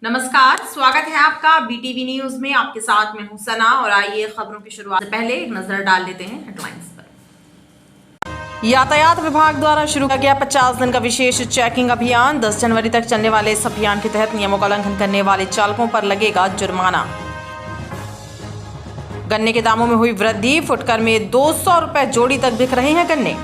नमस्कार, स्वागत है आपका बीटीवी न्यूज में। आपके साथ मैं हूं सना और आइए खबरों की शुरुआत से पहले एक नजर डाल लेते हैं हेडलाइंस पर। यातायात विभाग द्वारा शुरू किया गया 50 दिन का विशेष चेकिंग अभियान। 10 जनवरी तक चलने वाले इस अभियान के तहत नियमों का उल्लंघन करने वाले चालकों पर लगेगा जुर्माना। गन्ने के दामों में हुई वृद्धि, फुटकर में 200 रुपए जोड़ी तक बिक रहे हैं गन्ने।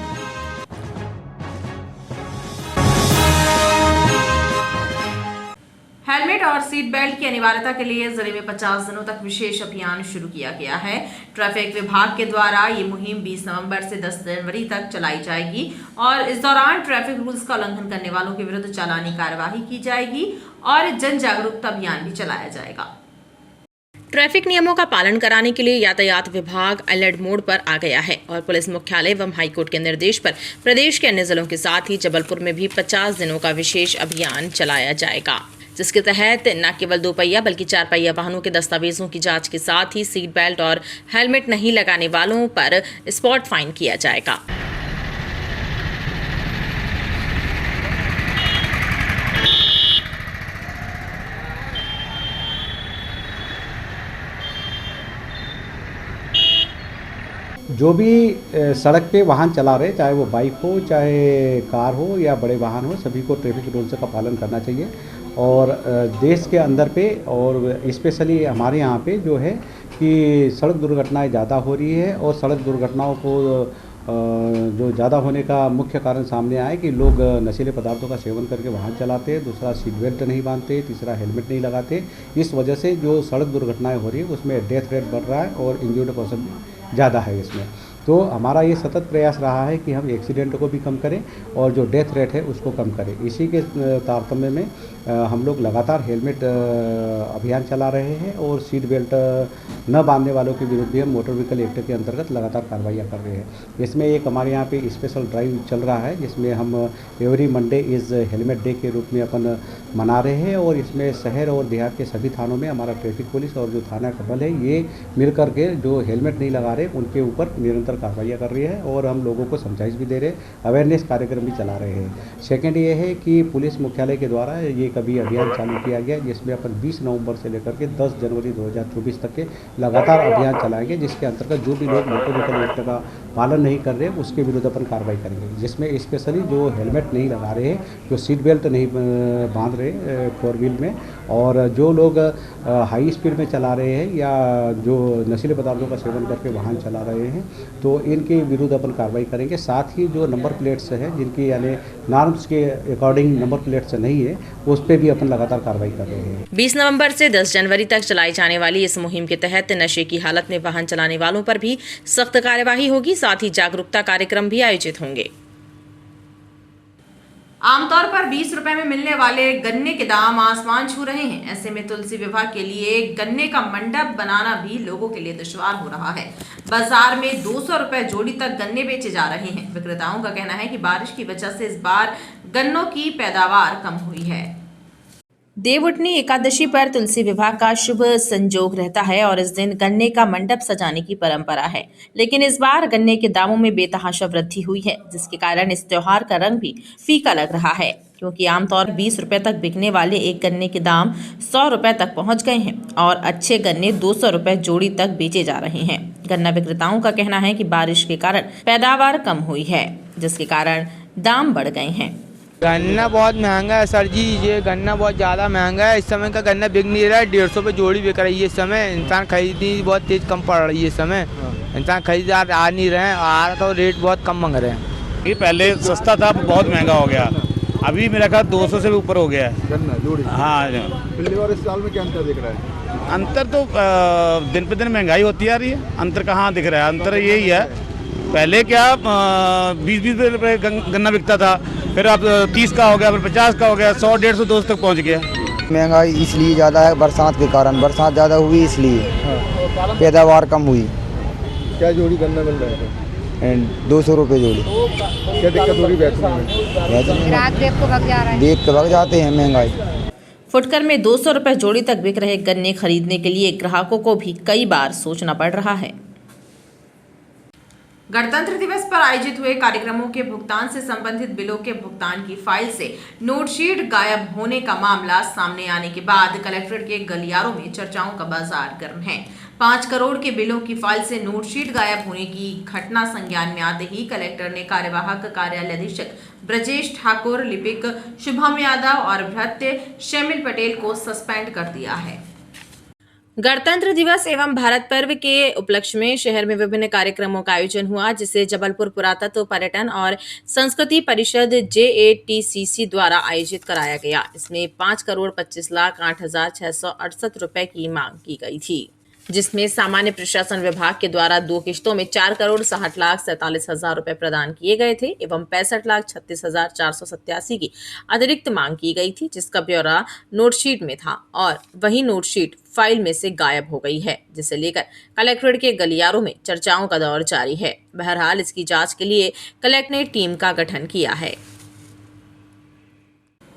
हेलमेट और सीट बेल्ट की अनिवार्यता के लिए जिले में 50 दिनों तक विशेष अभियान शुरू किया गया है। ट्रैफिक विभाग के द्वारा ये मुहिम 20 नवंबर से 10 जनवरी तक चलाई जाएगी और इस दौरान ट्रैफिक रूल्स का उल्लंघन करने वालों के विरुद्ध चालानी कार्यवाही की जाएगी और जन जागरूकता अभियान भी चलाया जाएगा। ट्रैफिक नियमों का पालन कराने के लिए यातायात विभाग अलर्ट मोड पर आ गया है और पुलिस मुख्यालय एवं हाईकोर्ट के निर्देश पर प्रदेश के अन्य जिलों के साथ ही जबलपुर में भी 50 दिनों का विशेष अभियान चलाया जाएगा, जिसके तहत न केवल 2 पहिया बल्कि 4 पहिया वाहनों के दस्तावेजों की जांच के साथ ही सीट बेल्ट और हेलमेट नहीं लगाने वालों पर स्पॉट फाइन किया जाएगा। जो भी सड़क पे वाहन चला रहे, चाहे वो बाइक हो, चाहे कार हो या बड़े वाहन हो, सभी को ट्रैफिक रूल्स का पालन करना चाहिए। और देश के अंदर पे और स्पेशली हमारे यहाँ पे जो है कि सड़क दुर्घटनाएं ज़्यादा हो रही है और सड़क दुर्घटनाओं को जो ज़्यादा होने का मुख्य कारण सामने आया कि लोग नशीले पदार्थों का सेवन करके वाहन चलाते हैं, दूसरा सीट बेल्ट नहीं बांधते, तीसरा हेलमेट नहीं लगाते। इस वजह से जो सड़क दुर्घटनाएं हो रही है उसमें डेथ रेट बढ़ रहा है और इंजर्ड पर्सन ज़्यादा है इसमें। तो हमारा ये सतत प्रयास रहा है कि हम एक्सीडेंट को भी कम करें और जो डेथ रेट है उसको कम करें। इसी के तारतम्य में हम लोग लगातार हेलमेट अभियान चला रहे हैं और सीट बेल्ट न बांधने वालों के विरुद्ध भी हम मोटर व्हीकल एक्ट के अंतर्गत लगातार कार्रवाइयाँ कर रहे हैं। इसमें एक हमारे यहाँ पे स्पेशल ड्राइव चल रहा है जिसमें हम every Monday is helmet day के रूप में अपन मना रहे हैं और इसमें शहर और देहात के सभी थानों में हमारा ट्रैफिक पुलिस और जो थाना का बल है ये मिल करके जो हेलमेट नहीं लगा रहे उनके ऊपर निरंतर कार्रवाइयाँ कर रही है और हम लोगों को समझाइश भी दे रहे हैं, अवेयरनेस कार्यक्रम भी चला रहे हैं। सेकेंड ये है कि पुलिस मुख्यालय के द्वारा ये कभी अभियान चालू किया गया जिसमें अपन 20 नवंबर से लेकर के 10 जनवरी 2024 तक के लगातार अभियान चलाएंगे, जिसके अंतर्गत जो भी लोग मोटर व्हीकल एक्ट का पालन नहीं कर रहे उसके विरुद्ध अपन कार्रवाई करेंगे, जिसमें स्पेशली जो हेलमेट नहीं लगा रहे हैं, जो सीट बेल्ट नहीं बांध रहे 4 व्हील में और जो लोग हाई स्पीड में चला रहे हैं या जो नशीले पदार्थों का सेवन करके वाहन चला रहे हैं तो इनके विरुद्ध अपन कार्रवाई करेंगे। साथ ही जो नंबर प्लेट्स हैं जिनकी यानी नॉर्म्स के अकॉर्डिंग नंबर प्लेट्स नहीं है उस पर भी अपन लगातार कार्रवाई कर रहे हैं। 20 नवंबर से 10 जनवरी तक चलाई जाने वाली इस मुहिम के तहत नशे की हालत में वाहन चलाने वालों पर भी सख्त कार्यवाही होगी, साथ ही जागरूकता कार्यक्रम भी आयोजित होंगे। आमतौर पर 20 रुपए में मिलने वाले गन्ने के दाम आसमान छू रहे हैं। ऐसे में तुलसी विवाह के लिए गन्ने का मंडप बनाना भी लोगों के लिए दुश्वार हो रहा है। बाजार में 200 रुपए जोड़ी तक गन्ने बेचे जा रहे हैं। विक्रेताओं का कहना है कि बारिश की वजह से इस बार गन्नों की पैदावार कम हुई है। देवउठनी एकादशी पर तुलसी विवाह का शुभ संयोग रहता है और इस दिन गन्ने का मंडप सजाने की परंपरा है, लेकिन इस बार गन्ने के दामों में बेतहाशा वृद्धि हुई है, जिसके कारण इस त्योहार का रंग भी फीका लग रहा है, क्योंकि आमतौर 20 रुपए तक बिकने वाले एक गन्ने के दाम 100 रुपए तक पहुंच गए हैं और अच्छे गन्ने 200 रुपए जोड़ी तक बेचे जा रहे हैं। गन्ना विक्रेताओं का कहना है कि बारिश के कारण पैदावार कम हुई है, जिसके कारण दाम बढ़ गए हैं। गन्ना बहुत महंगा है सर जी, ये गन्ना बहुत ज़्यादा महंगा है। इस समय का गन्ना बिक नहीं रहा है, 150 रुपये जोड़ी बिक रही है। इस समय इंसान खरीदनी बहुत तेज़ कम पड़ रही है। इस समय इंसान खरीदार आ नहीं रहे हैं, आ रहा तो रेट बहुत कम मांग रहे हैं। ये पहले सस्ता था, बहुत महंगा हो गया, अभी मेरा ख्याल 200 से भी ऊपर हो गया है गन्ना जोड़ी। हाँ, पिछली बार इस साल में क्या अंतर दिख रहा है? अंतर तो दिन पे दिन महंगाई होती आ रही है, अंतर कहाँ दिख रहा है? अंतर यही है, पहले क्या 20-20 रुपये गन्ना बिकता था, फिर अब 30 का हो गया, फिर 50 का हो गया, 100, 150, 200 तक पहुंच गया। महंगाई इसलिए ज़्यादा है बरसात के कारण, बरसात ज़्यादा हुई इसलिए पैदावार कम हुई। क्या जोड़ी गन्ना मिल रहा है? 200 रुपये जोड़ी। क्या दिक्कत हो रही है? देख के भाग जाते हैं महंगाई। फुटकर में 200 रुपए जोड़ी तक बिक रहे गन्ने खरीदने के लिए ग्राहकों को भी कई बार सोचना पड़ रहा है। गणतंत्र दिवस पर आयोजित हुए कार्यक्रमों के भुगतान से संबंधित बिलों के भुगतान की फाइल से नोटशीट गायब होने का मामला सामने आने के बाद कलेक्ट्रेट के गलियारों में चर्चाओं का बाजार गर्म है। 5 करोड़ के बिलों की फाइल से नोटशीट गायब होने की घटना संज्ञान में आते ही कलेक्टर ने कार्यवाहक कार्यालय अधीक्षक ब्रजेश ठाकुर, लिपिक शुभम यादव और भृत्य शैमिल पटेल को सस्पेंड कर दिया है। गणतंत्र दिवस एवं भारत पर्व के उपलक्ष्य में शहर में विभिन्न कार्यक्रमों का आयोजन हुआ, जिसे जबलपुर पुरातत्व पर्यटन और संस्कृति परिषद JATCC द्वारा आयोजित कराया गया। इसमें 5,25,08,668 रुपए की मांग की गई थी, जिसमें सामान्य प्रशासन विभाग के द्वारा 2 किश्तों में 4,60,47,000 रुपए प्रदान किए गए थे एवं 65,36,487 की अतिरिक्त मांग की गई थी, जिसका ब्यौरा नोटशीट में था और वही नोटशीट फाइल में से गायब हो गई है, जिसे लेकर कलेक्ट्रेट के गलियारों में चर्चाओं का दौर जारी है। बहरहाल इसकी जांच के लिए कलेक्टर ने टीम का गठन किया है।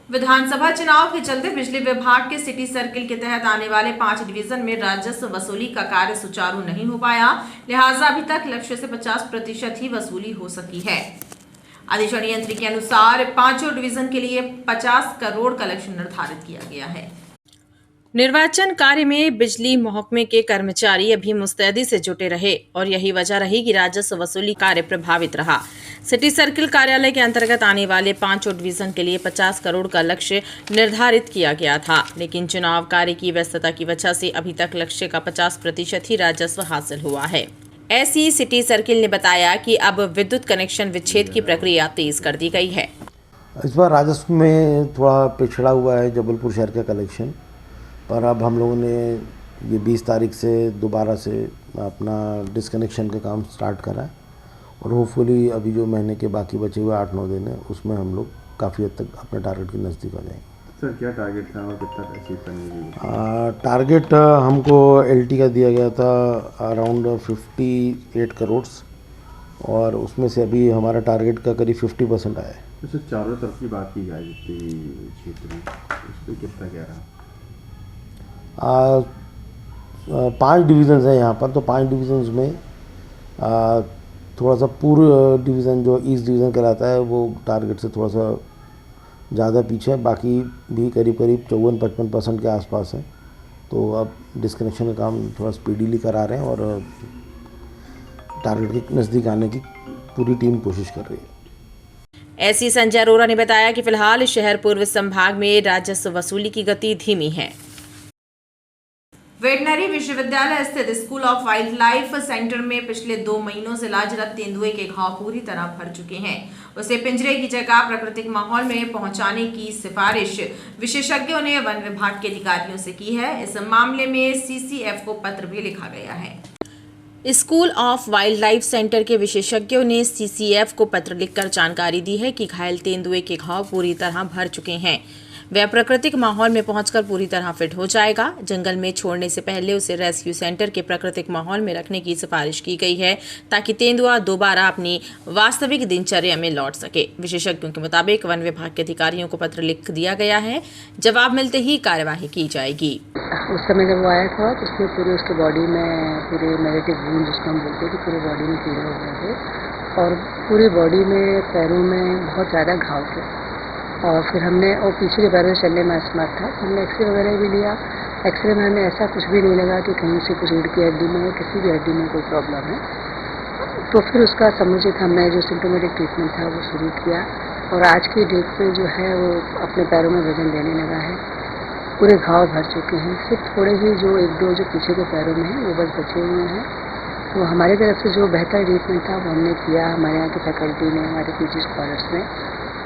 विधानसभा चुनाव के चलते बिजली विभाग के सिटी सर्किल के तहत आने वाले 5 डिवीजन में राजस्व वसूली का कार्य सुचारू नहीं हो पाया, लिहाजा अभी तक लक्ष्य से 50% ही वसूली हो सकी है। अधिशणी यंत्री के अनुसार 5 डिवीजन के लिए 50 करोड़ का लक्ष्य निर्धारित किया गया है। निर्वाचन कार्य में बिजली महकमे के कर्मचारी अभी मुस्तैदी से जुटे रहे और यही वजह रही कि राजस्व वसूली कार्य प्रभावित रहा। सिटी सर्किल कार्यालय के अंतर्गत आने वाले 5 डिवीजन के लिए 50 करोड़ का लक्ष्य निर्धारित किया गया था, लेकिन चुनाव कार्य की व्यस्तता की वजह से अभी तक लक्ष्य का 50% ही राजस्व हासिल हुआ है। ऐसी सिटी सर्किल ने बताया कि अब विद्युत कनेक्शन विच्छेद की प्रक्रिया तेज कर दी गई है। इस बार राजस्व में थोड़ा पिछड़ा हुआ है जबलपुर शहर का कलेक्शन, पर अब हम लोगों ने ये 20 तारीख से दोबारा से अपना डिसकनेक्शन का काम स्टार्ट करा है और होपफुली अभी जो महीने के बाकी बचे हुए 8-9 दिन है उसमें हम लोग काफ़ी हद तक अपने टारगेट के नज़दीक आ जाएंगे। सर क्या टारगेट था और कितना अचीव करने के लिए? टारगेट हमको LT का दिया गया था अराउंड 58 करोड़ और उसमें से अभी हमारा टारगेट का करीब 50% आया है। तो सर चारों तरफ की बात की जाए जितनी क्षेत्र में उस पर कितना क्या रहा? 5 डिवीज़न्स हैं यहाँ पर, तो 5 डिवीज़न्स में थोड़ा सा पूर्व डिवीज़न जो ईस्ट डिवीज़न कहलाता है वो टारगेट से थोड़ा सा ज़्यादा पीछे है, बाकी भी करीब 54-55% के आसपास है। तो अब डिस्कनेक्शन का काम थोड़ा स्पीडीली करा रहे हैं और टारगेट के नज़दीक आने की पूरी टीम कोशिश कर रही है। ऐसी संजय अरोरा ने बताया कि फिलहाल शहर पूर्व संभाग में राजस्व वसूली की गति धीमी है। वेटनरी विश्वविद्यालय स्थित school of wild life centre में पिछले 2 महीनों से इलाजरत तेंदुए के घाव पूरी तरह भर चुके हैं। उसे पिंजरे की जगह प्राकृतिक माहौल में पहुंचाने की सिफारिश विशेषज्ञों ने वन विभाग के अधिकारियों से की है। इस मामले में CCF को पत्र भी लिखा गया है। School of wild life centre के विशेषज्ञों ने CCF को पत्र लिखकर जानकारी दी है कि घायल तेंदुए के घाव पूरी तरह भर चुके हैं। वह प्राकृतिक माहौल में पहुंचकर पूरी तरह फिट हो जाएगा। जंगल में छोड़ने से पहले उसे रेस्क्यू सेंटर के प्राकृतिक माहौल में रखने की सिफारिश की गई है ताकि तेंदुआ दोबारा अपनी वास्तविक दिनचर्या में लौट सके। विशेषज्ञों के मुताबिक वन विभाग के अधिकारियों को पत्र लिख दिया गया है, जवाब मिलते ही कार्यवाही की जाएगी। उस समय जब वो आया था तो उसमें पूरे उसके बॉडी में पूरे नेगेटिव वूंड जिसको हम बोलते हैं कि पूरे बॉडी में कीड़े हो गए थे और पूरी बॉडी में पैरों में बहुत ज़्यादा घाव थे और फिर हमने और पीछे के पैरों में चलने में असमर्थ था। हमने एक्सरे वगैरह भी लिया। एक्सरे में हमें ऐसा कुछ भी नहीं लगा कि कहीं से कुछ रीढ़ की हड्डी में या किसी भी हड्डी में कोई प्रॉब्लम है। तो फिर उसका समुचित हमने जो सिम्टोमेटिक ट्रीटमेंट था वो शुरू किया और आज की डेट पे जो है वो अपने पैरों में वजन देने लगा है। पूरे घाव भर चुके हैं, सिर्फ थोड़े ही जो 1-2 जो पीछे के पैरों में हैं वो बस बचे हुए हैं। तो हमारी तरफ से जो बेहतर ट्रीटमेंट था वो हमने किया, हमारे यहाँ की फैकल्टी ने, हमारे PG स्कॉलर्स ने,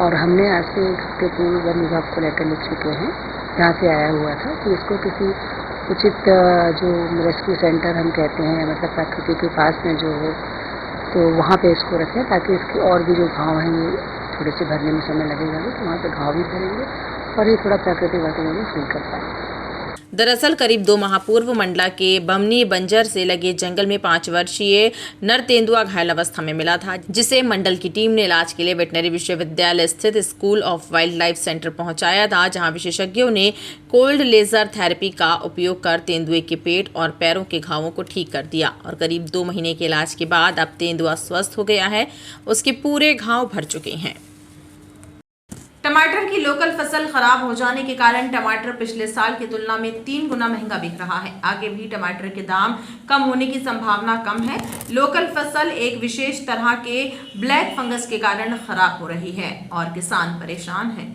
और हमने आज से 1 हफ्ते पूर्व वन विभाग को लेटर लिख चुके हैं जहाँ से आया हुआ था कि इसको किसी उचित जो रेस्क्यू सेंटर हम कहते हैं मतलब प्रकृति के पास में जो हो तो वहाँ पे इसको रखें ताकि इसके और भी जो घाव हैं वो थोड़े से भरने में समय लगेगा तो वहाँ पे घाव भी भरेंगे और ये थोड़ा प्राकृतिक वातावरण में फील कर पाएंगे। दरअसल करीब 2 माह पूर्व मंडला के बमनी बंजर से लगे जंगल में 5 वर्षीय नर तेंदुआ घायल अवस्था में मिला था, जिसे मंडल की टीम ने इलाज के लिए वेटनरी विश्वविद्यालय स्थित school of wild life centre पहुंचाया था, जहां विशेषज्ञों ने कोल्ड लेजर थेरेपी का उपयोग कर तेंदुए के पेट और पैरों के घावों को ठीक कर दिया और करीब 2 महीने के इलाज के बाद अब तेंदुआ स्वस्थ हो गया है, उसके पूरे घाव भर चुके हैं। टमाटर की लोकल फसल खराब हो जाने के कारण टमाटर पिछले साल की तुलना में 3 गुना महंगा बिक रहा है। आगे भी टमाटर के दाम कम होने की संभावना कम है। लोकल फसल एक विशेष तरह के ब्लैक फंगस के कारण खराब हो रही है और किसान परेशान हैं।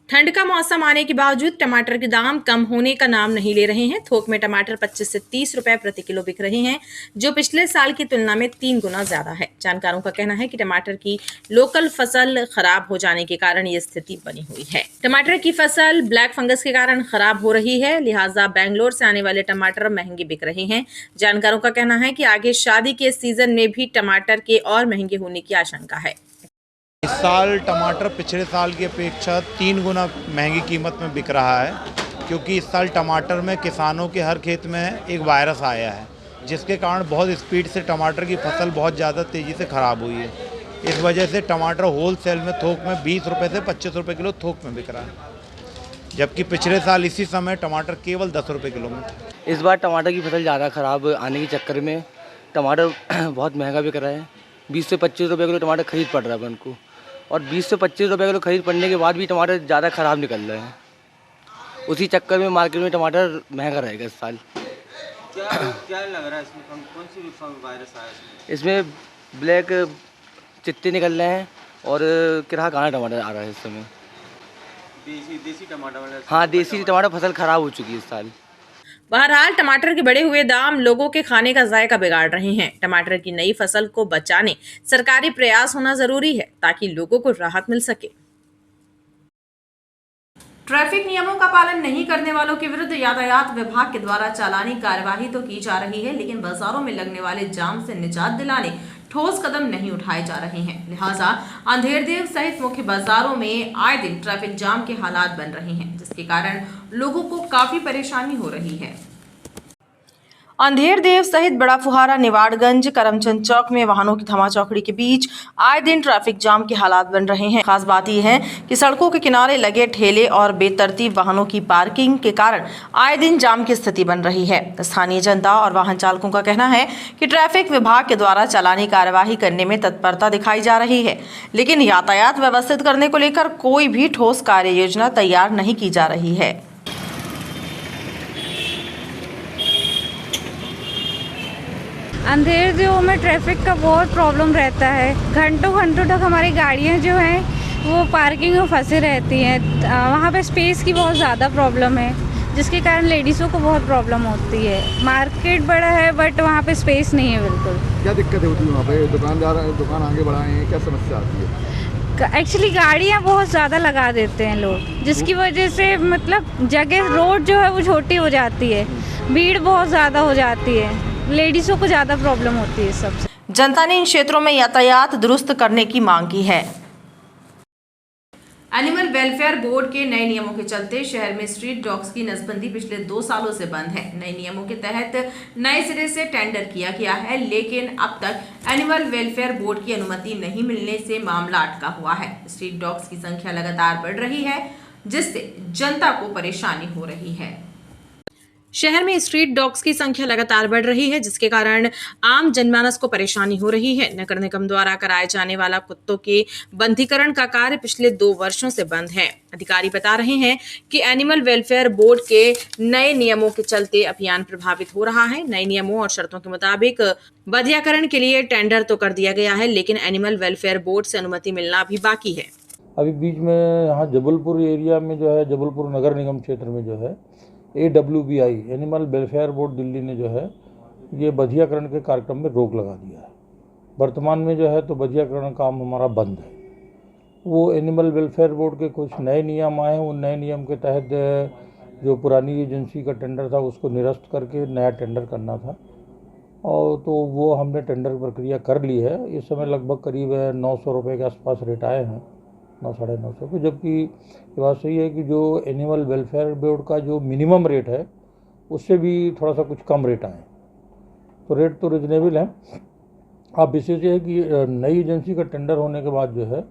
ठंड का मौसम आने के बावजूद टमाटर के दाम कम होने का नाम नहीं ले रहे हैं। थोक में टमाटर 25 से 30 रुपए प्रति किलो बिक रहे हैं, जो पिछले साल की तुलना में 3 गुना ज्यादा है। जानकारों का कहना है कि टमाटर की लोकल फसल खराब हो जाने के कारण ये स्थिति बनी हुई है। टमाटर की फसल ब्लैक फंगस के कारण खराब हो रही है, लिहाजा बेंगलोर से आने वाले टमाटर महंगे बिक रहे हैं। जानकारों का कहना है कि आगे शादी के सीजन में भी टमाटर के और महंगे होने की आशंका है। इस साल टमाटर पिछले साल की अपेक्षा 3 गुना महंगी कीमत में बिक रहा है, क्योंकि इस साल टमाटर में किसानों के हर खेत में एक वायरस आया है, जिसके कारण बहुत स्पीड से टमाटर की फसल बहुत ज़्यादा तेज़ी से ख़राब हुई है। इस वजह से टमाटर होल सेल में थोक में 20 रुपये से 25 रुपये किलो थोक में बिक रहा है, जबकि पिछले साल इसी समय टमाटर केवल 10 रुपये किलो में था। इस बार टमाटर की फसल ज़्यादा ख़राब आने के चक्कर में टमाटर बहुत महंगा बिक रहा है। 20 से 25 रुपये किलो टमाटर खरीद पड़ रहा है उनको, और 20 से 25 रुपये किलो खरीद पड़ने के बाद भी टमाटर ज़्यादा ख़राब निकल रहे हैं। उसी चक्कर में मार्केट में टमाटर महंगा रहेगा इस साल। क्या लग रहा है इसमें, कौन सी वायरस आया इसमें ब्लैक चित्ते निकल रहे हैं और किरा काला टमाटर आ रहा है इस समय। देसी टमाटर? हाँ, देसी टमाटर फसल ख़राब हो चुकी है इस साल। बहरहाल टमाटर के बढ़े हुए दाम लोगों के खाने का जायका बिगाड़ रहे हैं। टमाटर की नई फसल को बचाने सरकारी प्रयास होना जरूरी है, ताकि लोगों को राहत मिल सके। ट्रैफिक नियमों का पालन नहीं करने वालों के विरुद्ध यातायात विभाग के द्वारा चालानी कार्यवाही तो की जा रही है, लेकिन बाजारों में लगने वाले जाम से निजात दिलाने ठोस कदम नहीं उठाए जा रहे हैं। लिहाजा अंधेरदेव सहित मुख्य बाजारों में आए दिन ट्रैफिक जाम के हालात बन रहे हैं, जिसके कारण लोगों को काफी परेशानी हो रही है। अंधेरदेव सहित बड़ा फुहारा, निवाड़गंज, करमचंद चौक में वाहनों की धमाचौकड़ी के बीच आए दिन ट्रैफिक जाम के हालात बन रहे हैं। खास बात यह है कि सड़कों के किनारे लगे ठेले और बेतरतीब वाहनों की पार्किंग के कारण आए दिन जाम की स्थिति बन रही है। स्थानीय जनता और वाहन चालकों का कहना है कि ट्रैफिक विभाग के द्वारा चालानी कार्यवाही करने में तत्परता दिखाई जा रही है, लेकिन यातायात व्यवस्थित करने को लेकर कोई भी ठोस कार्य योजना तैयार नहीं की जा रही है। अंधेरदेव में ट्रैफिक का बहुत प्रॉब्लम रहता है। घंटों घंटों तक हमारी गाड़ियाँ जो हैं वो पार्किंग में फंसी रहती हैं। वहाँ पे स्पेस की बहुत ज़्यादा प्रॉब्लम है, जिसके कारण लेडीज़ों को बहुत प्रॉब्लम होती है। मार्केट बड़ा है बट वहाँ पे स्पेस नहीं है बिल्कुल। क्या दिक्कत होती है वहाँ पे? दुकान आगे बढ़ाए हैं, क्या समस्या आती है? एक्चुअली गाड़ियाँ बहुत ज़्यादा लगा देते हैं लोग, जिसकी वजह से मतलब जगह रोड जो है वो छोटी हो जाती है, भीड़ बहुत ज़्यादा हो जाती है, लेडीज़ों को ज़्यादा प्रॉब्लम होती है सबसे। जनता ने इन क्षेत्रों में यातायात दुरुस्त करने की मांग की है। एनिमल वेलफेयर बोर्ड के नए नियमों के चलते शहर में स्ट्रीट डॉग्स की नसबंदी पिछले 2 सालों से बंद है। नए नियमों के तहत नए सिरे से टेंडर किया गया है, लेकिन अब तक एनिमल वेलफेयर बोर्ड की अनुमति नहीं मिलने से मामला अटका हुआ है। स्ट्रीट डॉग्स की संख्या लगातार बढ़ रही है, जिससे जनता को परेशानी हो रही है। शहर में स्ट्रीट डॉग्स की संख्या लगातार बढ़ रही है, जिसके कारण आम जनमानस को परेशानी हो रही है। नगर निगम द्वारा कराए जाने वाला कुत्तों के बंधीकरण का कार्य पिछले 2 वर्षों से बंद है। अधिकारी बता रहे हैं कि एनिमल वेलफेयर बोर्ड के नए नियमों के चलते अभियान प्रभावित हो रहा है। नए नियमों और शर्तों के मुताबिक बंधीकरण के लिए टेंडर तो कर दिया गया है, लेकिन एनिमल वेलफेयर बोर्ड से अनुमति मिलना भी बाकी है। अभी बीच में यहाँ जबलपुर एरिया में जो है, जबलपुर नगर निगम क्षेत्र में जो है AWBI animal welfare board Delhi ने जो है ये बधियाकरण के कार्यक्रम में रोक लगा दिया है। वर्तमान में जो है तो बधियाकरण काम हमारा बंद है। वो एनिमल वेलफेयर बोर्ड के कुछ नए नियम आए हैं, उन नए नियम के तहत जो पुरानी एजेंसी का टेंडर था उसको निरस्त करके नया टेंडर करना था, और तो वो हमने टेंडर प्रक्रिया कर ली है। इस समय लगभग करीब 900 रुपये के आसपास रेट आए हैं, 900-950 को, जबकि ये बात सही है कि जो एनिमल वेलफेयर बोर्ड का जो मिनिमम रेट है उससे भी थोड़ा सा कुछ कम रेट आए, तो रेट तो रिजनेबल है। अब विशेष ये है कि नई एजेंसी का टेंडर होने के बाद जो है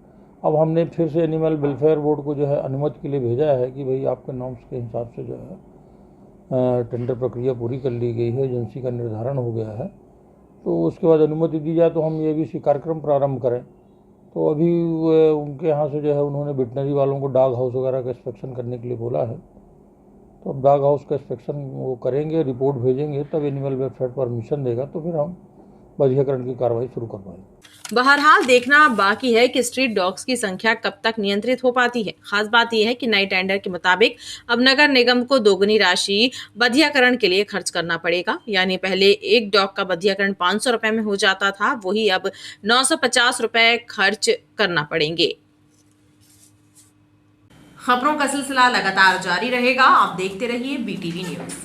अब हमने फिर से एनिमल वेलफेयर बोर्ड को जो है अनुमति के लिए भेजा है कि भाई आपके नॉर्म्स के हिसाब से जो है टेंडर प्रक्रिया पूरी कर ली गई है, एजेंसी का निर्धारण हो गया है, तो उसके बाद अनुमति दी जाए तो हम ये भी कार्यक्रम प्रारंभ करें। तो अभी उनके यहाँ से जो है उन्होंने वेटनरी वालों को डाग हाउस वगैरह का इंस्पेक्शन करने के लिए बोला है, तो अब डाग हाउस का इंस्पेक्शन वो करेंगे, रिपोर्ट भेजेंगे, तब एनिमल वेलफेयर परमिशन देगा तो फिर हम बधियाकरण की कार्रवाई शुरू कर पाएंगे। बहरहाल देखना बाकी है कि स्ट्रीट डॉग्स की संख्या कब तक नियंत्रित हो पाती है। खास बात यह है कि नए टेंडर के मुताबिक अब नगर निगम को दोगुनी राशि बधियाकरण के लिए खर्च करना पड़ेगा। यानी पहले एक डॉग का बधियाकरण 500 रुपए में हो जाता था, वही अब 950 रुपए खर्च करना पड़ेंगे। खबरों का सिलसिला लगातार जारी रहेगा, आप देखते रहिए BTV न्यूज।